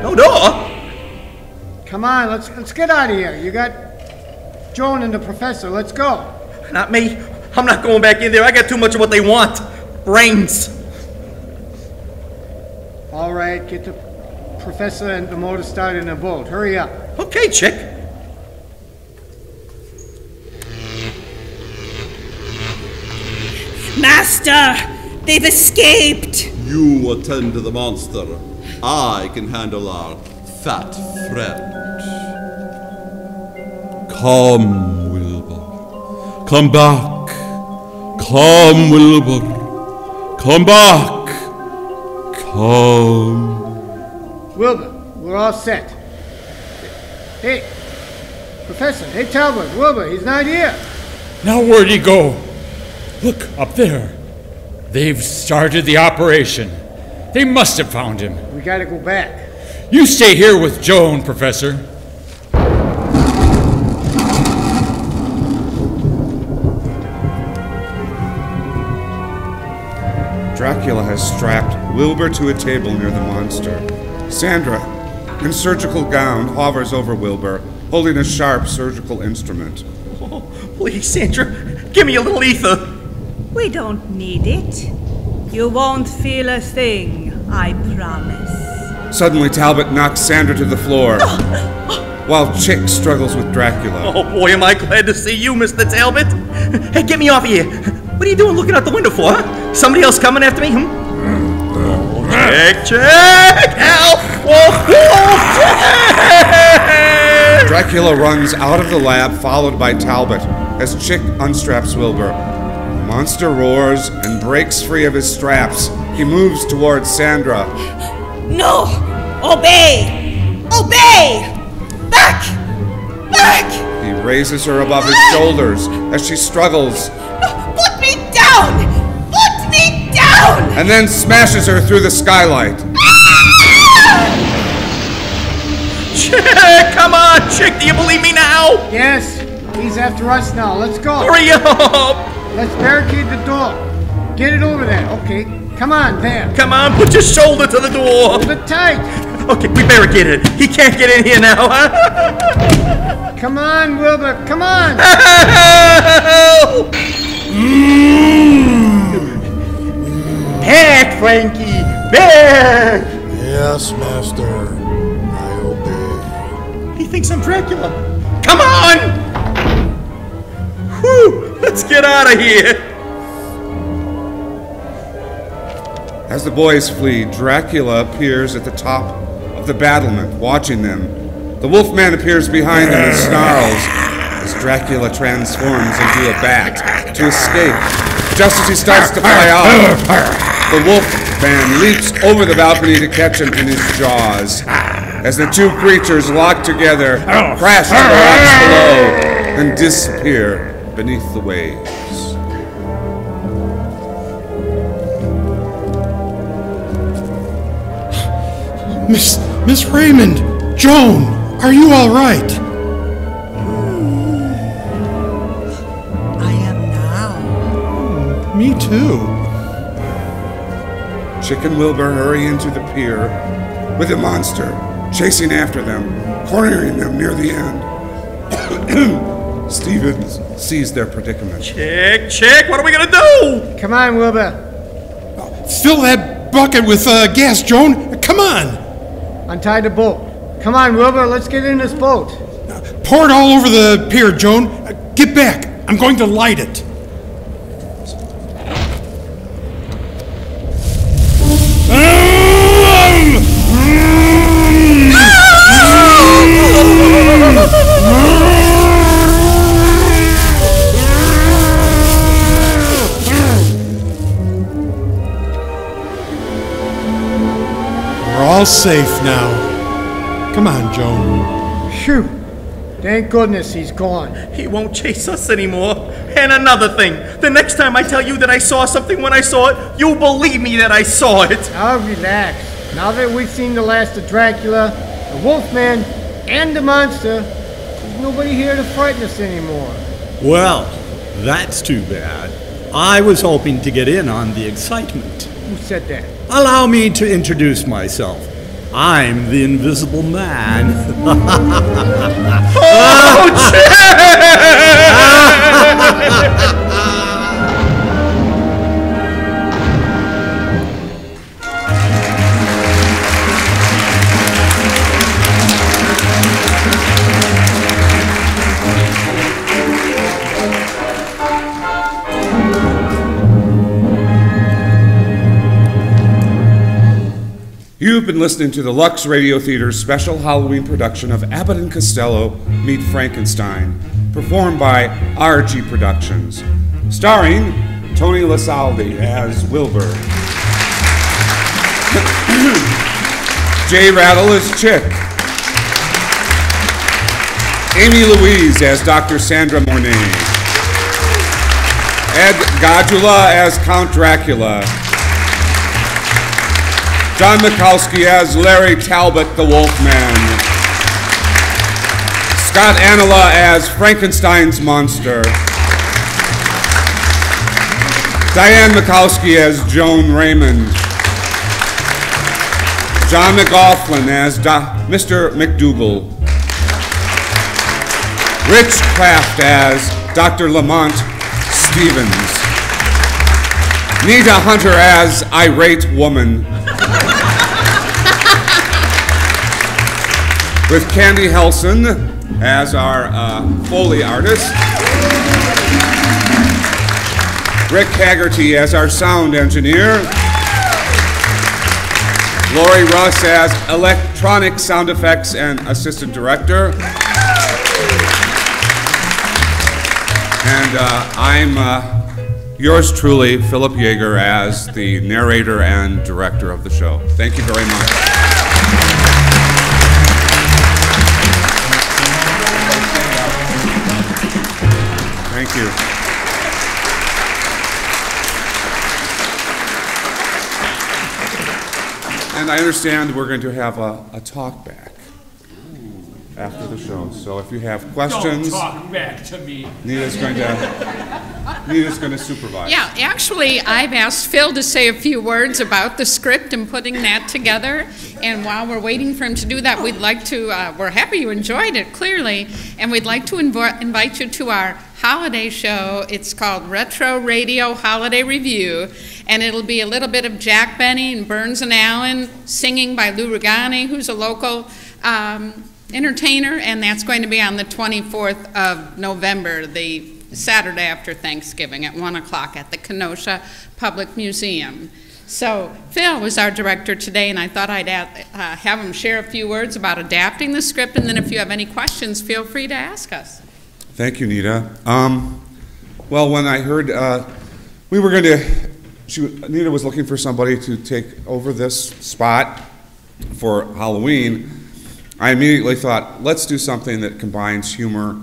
No door? Come on, let's get out of here. You got Joan and the professor, let's go. Not me. I'm not going back in there. I got too much of what they want. Brains. All right, get the professor and the motor started in a boat. Hurry up. Okay, Chick. Master, they've escaped. You attend to the monster. I can handle our fat friend. Come, Wilbur. Come back. Come, Wilbur. Come back. Come. Wilbur, we're all set. Hey, Professor, hey Talbot, Wilbur, he's not here. Now where'd he go? Look, up there. They've started the operation. They must have found him. We gotta go back. You stay here with Joan, Professor. Dracula has strapped Wilbur to a table near the monster. Sandra, in surgical gown, hovers over Wilbur, holding a sharp surgical instrument. Oh, please, Sandra, give me a little ether. We don't need it. You won't feel a thing, I promise. Suddenly, Talbot knocks Sandra to the floor, while Chick struggles with Dracula. Oh boy, am I glad to see you, Mr. Talbot. Hey, get me off of here. What are you doing looking out the window for, huh? Somebody else coming after me, Check! Help! Wolf! Dracula runs out of the lab, followed by Talbot, as Chick unstraps Wilbur. The monster roars and breaks free of his straps. He moves towards Sandra. No! Obey! Obey! Back! Back! He raises her above his shoulders as she struggles. Put me down! Put me down! And then smashes her through the skylight. Chick, come on, Chick, do you believe me now? Yes, he's after us now. Let's go. Hurry up! Let's barricade the door. Get it over there. Okay, come on, there. Come on, put your shoulder to the door. Hold it tight. Okay, we barricaded it. He can't get in here now, huh? Come on, Wilbur, come on. Help! Back, Frankie, back! Yes, Master. I obey. He thinks I'm Dracula. Come on! Whew, let's get out of here. As the boys flee, Dracula appears at the top of the battlement, watching them. The Wolfman appears behind them and snarls as Dracula transforms into a bat to escape. Just as he starts to fly off, the Wolfman leaps over the balcony to catch him in his jaws. As the two creatures lock together, crash to the rocks below, and disappear beneath the waves. Miss Raymond, Joan, are you all right? I am now. Me too. Chick and Wilbur hurry into the pier with the monster chasing after them, cornering them near the end. Stevens sees their predicament. Chick, what are we gonna do? Come on, Wilbur. Fill that bucket with gas, Joan. Come on. Untie the boat. Come on, Wilbur, let's get in this boat. Pour it all over the pier, Joan. Get back. I'm going to light it. We're all safe now. Come on, Joan. Phew. Thank goodness he's gone. He won't chase us anymore. And another thing, the next time I tell you that I saw something when I saw it, you'll believe me that I saw it. Now relax. Now that we've seen the last of Dracula, the Wolfman, and the monster, there's nobody here to frighten us anymore. Well, that's too bad. I was hoping to get in on the excitement. Who said that? Allow me to introduce myself. I'm the Invisible Man. Oh, You've been listening to the Lux Radio Theater's special Halloween production of Abbott and Costello Meet Frankenstein, performed by RG Productions, starring Tony Lasaldi as Wilbur, Jay Rattle as Chick, Amy Louise as Dr. Sandra Mornay, Ed Godula as Count Dracula, John Mikowski as Larry Talbot the Wolfman, Scott Anila as Frankenstein's monster, Diane Mikowski as Joan Raymond, John McLaughlin as Mr. McDougal, Rich Kraft as Dr. Lamont Stevens, Nita Hunter as Irate Woman, with Candy Helson as our Foley artist, Rick Haggerty as our sound engineer, Lori Russ as electronic sound effects and assistant director, and I'm yours truly, Philip Yeager, as the narrator and director of the show. Thank you very much. Thank you. And I understand we're going to have a talk back after the show. So if you have questions, don't talk back to me. Nita's going to supervise. Yeah, actually, I've asked Phil to say a few words about the script and putting that together. And while we're waiting for him to do that, we'd like to, we're happy you enjoyed it, clearly, and we'd like to invite you to our holiday show. It's called Retro Radio Holiday Review, and it'll be a little bit of Jack Benny and Burns and Allen, singing by Lou Regani, who's a local entertainer, and that's going to be on the 24th of November, the Saturday after Thanksgiving at 1 o'clock at the Kenosha Public Museum. So Phil was our director today, and I thought I'd have him share a few words about adapting the script, and then if you have any questions, feel free to ask us. Thank you, Nita. Well, when I heard we were going to, Nita was looking for somebody to take over this spot for Halloween, I immediately thought, let's do something that combines humor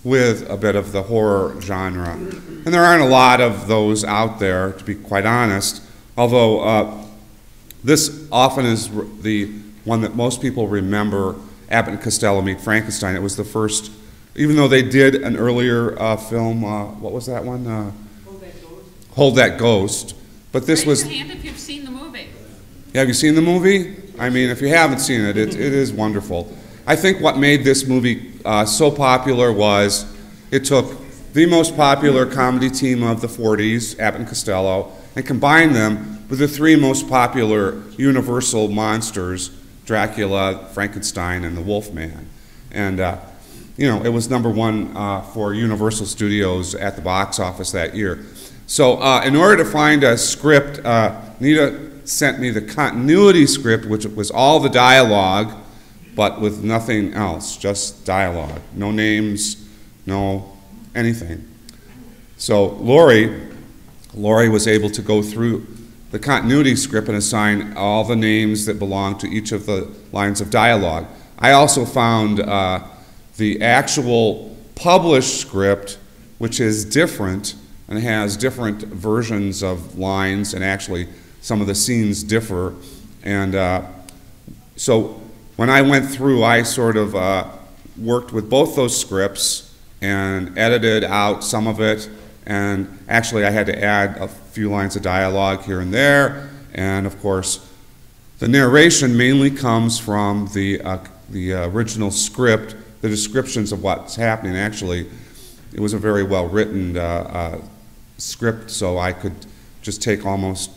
with a bit of the horror genre. And there aren't a lot of those out there, to be quite honest, although this often is the one that most people remember, Abbott and Costello Meet Frankenstein. It was the first, even though they did an earlier film, what was that one? Hold That Ghost. Hold That Ghost. But this was... Raise your hand if you've seen the movie. Yeah, have you seen the movie? I mean, if you haven't seen it, it is wonderful. I think what made this movie so popular was it took the most popular comedy team of the 40s, Abbott and Costello, and combined them with the three most popular Universal monsters, Dracula, Frankenstein, and the Wolfman. And, you know, it was #1 for Universal Studios at the box office that year. So in order to find a script, Nita sent me the continuity script, which was all the dialogue, but with nothing else, just dialogue. No names, no anything. So Lori was able to go through the continuity script and assign all the names that belong to each of the lines of dialogue. I also found the actual published script, which is different and has different versions of lines, and actually some of the scenes differ. And so when I went through, I sort of worked with both those scripts and edited out some of it, and actually I had to add a few lines of dialogue here and there, and of course The narration mainly comes from the original script, the descriptions of what's happening. Actually, it was a very well-written script, so I could just take almost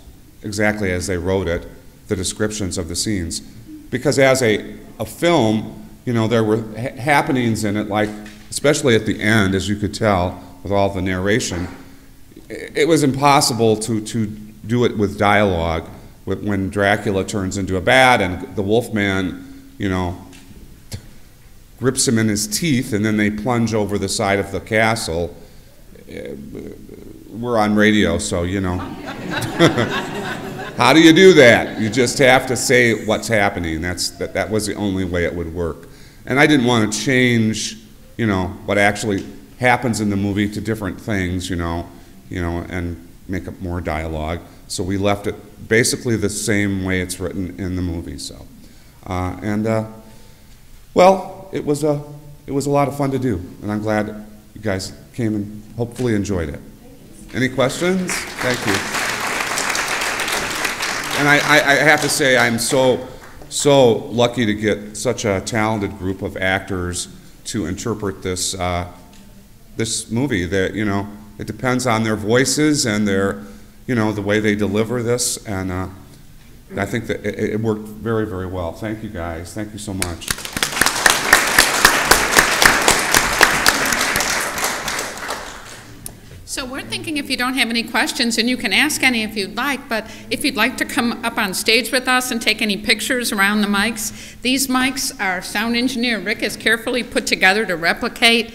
exactly as they wrote it, the descriptions of the scenes. Because as a film, you know, there were happenings in it, like, especially at the end, as you could tell, with all the narration, it was impossible to do it with dialogue. When Dracula turns into a bat and the Wolfman, you know, grips him in his teeth and then they plunge over the side of the castle. We're on radio, so, you know. How do you do that? You just have to say what's happening. That was the only way it would work. And I didn't want to change, you know, what actually happens in the movie to different things, you know, and make up more dialogue. So we left it basically the same way it's written in the movie. So, well, it was a lot of fun to do, and I'm glad you guys came and hopefully enjoyed it. Any questions? Thank you. And I have to say, I'm so lucky to get such a talented group of actors to interpret this this movie. That, you know, it depends on their voices and their, you know, the way they deliver this, and I think that it worked very, very well. Thank you, guys. Thank you so much. So we're thinking, if you don't have any questions, and you can ask any if you'd like, but if you'd like to come up on stage with us and take any pictures around the mics, these mics our sound engineer Rick has carefully put together to replicate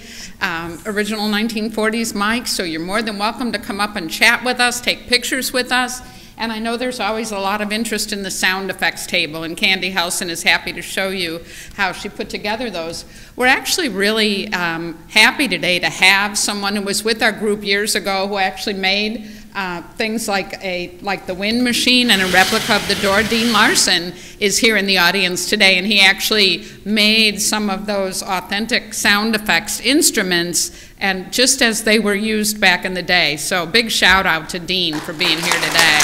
original 1940s mics, so you're more than welcome to come up and chat with us, take pictures with us. And I know there's always a lot of interest in the sound effects table, and Candy Housen is happy to show you how she put together those. We're actually really happy today to have someone who was with our group years ago who actually made things like the wind machine and a replica of the door. Dean Larson is here in the audience today, and he actually made some of those authentic sound effects instruments, and just as they were used back in the day. So big shout out to Dean for being here today.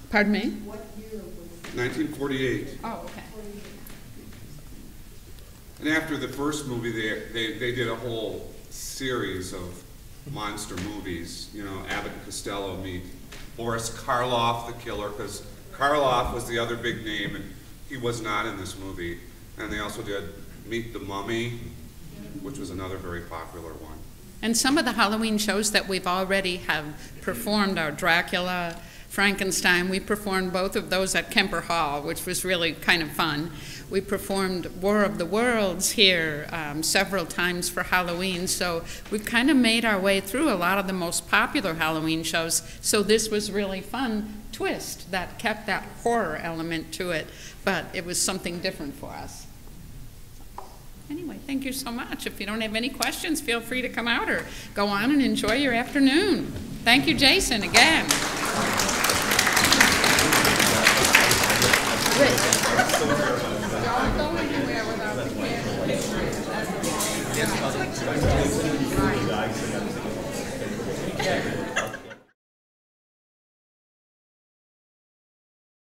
Pardon me? What year was it? 1948. Oh, okay. And after the first movie, they did a whole series of monster movies. You know, Abbott and Costello meet Boris Karloff, the killer, because Karloff was the other big name, and he was not in this movie. And they also did Meet the Mummy, which was another very popular one. And some of the Halloween shows that we've already have performed are Dracula, Frankenstein. We performed both of those at Kemper Hall, which was really kind of fun. We performed War of the Worlds here several times for Halloween, so we've kind of made our way through a lot of the most popular Halloween shows, so this was really fun twist that kept that horror element to it, but it was something different for us. Anyway, thank you so much. If you don't have any questions, feel free to come out or go on and enjoy your afternoon. Thank you, Jason, again. Don't go anywhere without the camera.